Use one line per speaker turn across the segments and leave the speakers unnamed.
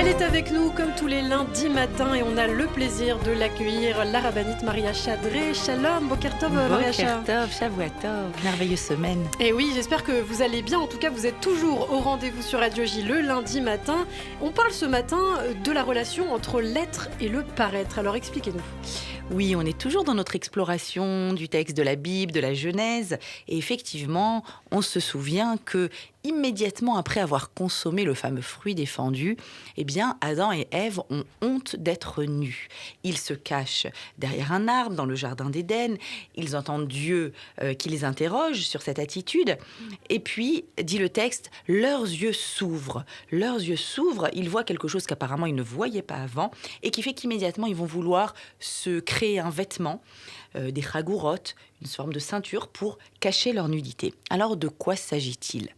Elle est avec nous comme tous les lundis matins et on a le plaisir de l'accueillir, la rabbinite Maria Chadré. Shalom, Boker Tov, Maria Chadré.
Boker Tov, Shavua Tov, merveilleuse semaine.
Et oui, j'espère que vous allez bien. En tout cas, vous êtes toujours au rendez-vous sur Radio J le lundi matin. On parle ce matin de la relation entre l'être et le paraître. Alors expliquez-nous.
Oui, on est toujours dans notre exploration du texte de la Bible, de la Genèse. Et effectivement, on se souvient que immédiatement après avoir consommé le fameux fruit défendu, eh bien, Adam et Ève ont honte d'être nus. Ils se cachent derrière un arbre dans le jardin d'Éden. Ils entendent Dieu qui les interroge sur cette attitude. Et puis, dit le texte, leurs yeux s'ouvrent. Leurs yeux s'ouvrent, ils voient quelque chose qu'apparemment ils ne voyaient pas avant et qui fait qu'immédiatement, ils vont vouloir se créer un vêtement, des chagourotes, une forme de ceinture pour cacher leur nudité. Alors, de quoi s'agit-il ?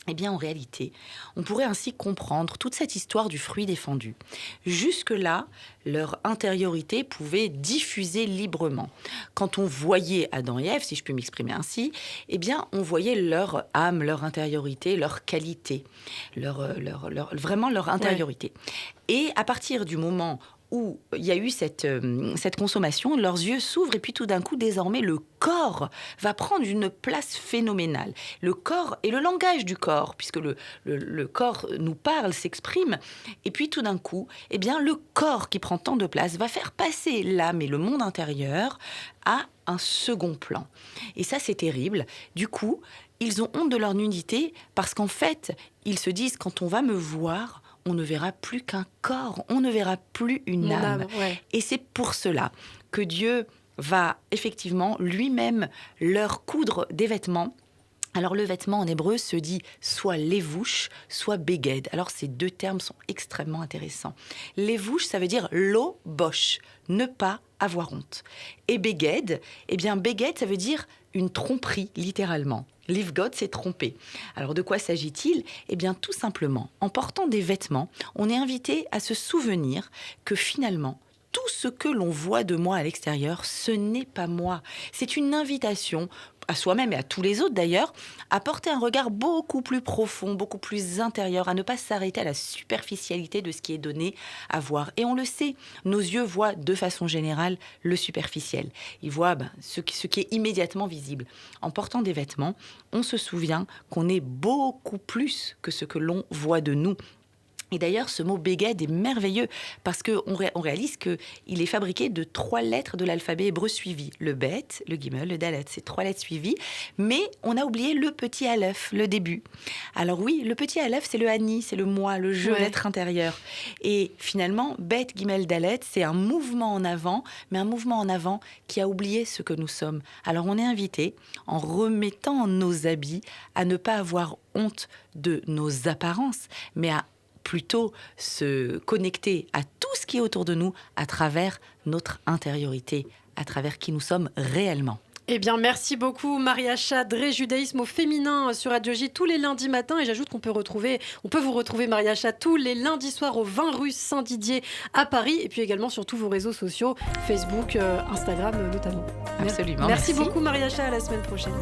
Eh bien, en réalité, on pourrait ainsi comprendre toute cette histoire du fruit défendu. Jusque-là, leur intériorité pouvait diffuser librement. Quand on voyait Adam et Ève, si je peux m'exprimer ainsi, eh bien, on voyait leur âme, leur intériorité, leur qualité, vraiment leur intériorité. Ouais. Et à partir du moment où il y a eu cette consommation, leurs yeux s'ouvrent et puis tout d'un coup, désormais, le corps va prendre une place phénoménale. Le corps et le langage du corps, puisque le corps nous parle, s'exprime. Et puis tout d'un coup, eh bien, le corps qui prend tant de place va faire passer l'âme et le monde intérieur à un second plan. Et ça, c'est terrible. Du coup, ils ont honte de leur nudité parce qu'en fait, ils se disent, quand on va me voir, on ne verra plus qu'un corps, on ne verra plus une âme. Ouais. Et c'est pour cela que Dieu va effectivement lui-même leur coudre des vêtements. Alors le vêtement en hébreu se dit soit lévouche, soit béged. Alors ces deux termes sont extrêmement intéressants. Lévouche, ça veut dire lo bosh, ne pas avoir honte. Et béged, eh bien béged, ça veut dire une tromperie, littéralement. Livgod, c'est tromper. Alors, de quoi s'agit-il ? Eh bien, tout simplement, en portant des vêtements, on est invité à se souvenir que finalement, tout ce que l'on voit de moi à l'extérieur, ce n'est pas moi. C'est une invitation à soi-même et à tous les autres d'ailleurs, à porter un regard beaucoup plus profond, beaucoup plus intérieur, à ne pas s'arrêter à la superficialité de ce qui est donné à voir. Et on le sait, nos yeux voient de façon générale le superficiel. Ils voient ce qui est immédiatement visible. En portant des vêtements, on se souvient qu'on est beaucoup plus que ce que l'on voit de nous. Et d'ailleurs, ce mot béged est merveilleux parce qu'on réalise qu'il est fabriqué de 3 lettres de l'alphabet hébreu suivies. Le bet, le gimel, le dalet, c'est 3 lettres suivies. Mais on a oublié le petit aleph, le début. Alors oui, le petit aleph, c'est le ani, c'est le moi, le je, l'être intérieur. Et finalement, bet, gimel, dalet, c'est un mouvement en avant, mais un mouvement en avant qui a oublié ce que nous sommes. Alors on est invité, en remettant nos habits, à ne pas avoir honte de nos apparences, mais à plutôt se connecter à tout ce qui est autour de nous à travers notre intériorité, à travers qui nous sommes réellement.
Eh bien, merci beaucoup Maria Chadré, judaïsme au féminin sur Radio J tous les lundis matins. Et j'ajoute qu'on peut vous retrouver Maria Chadré tous les lundis soirs au 20 rue Saint-Didier à Paris. Et puis également sur tous vos réseaux sociaux, Facebook, Instagram notamment.
Absolument.
Merci beaucoup Maria Chadré, à la semaine prochaine.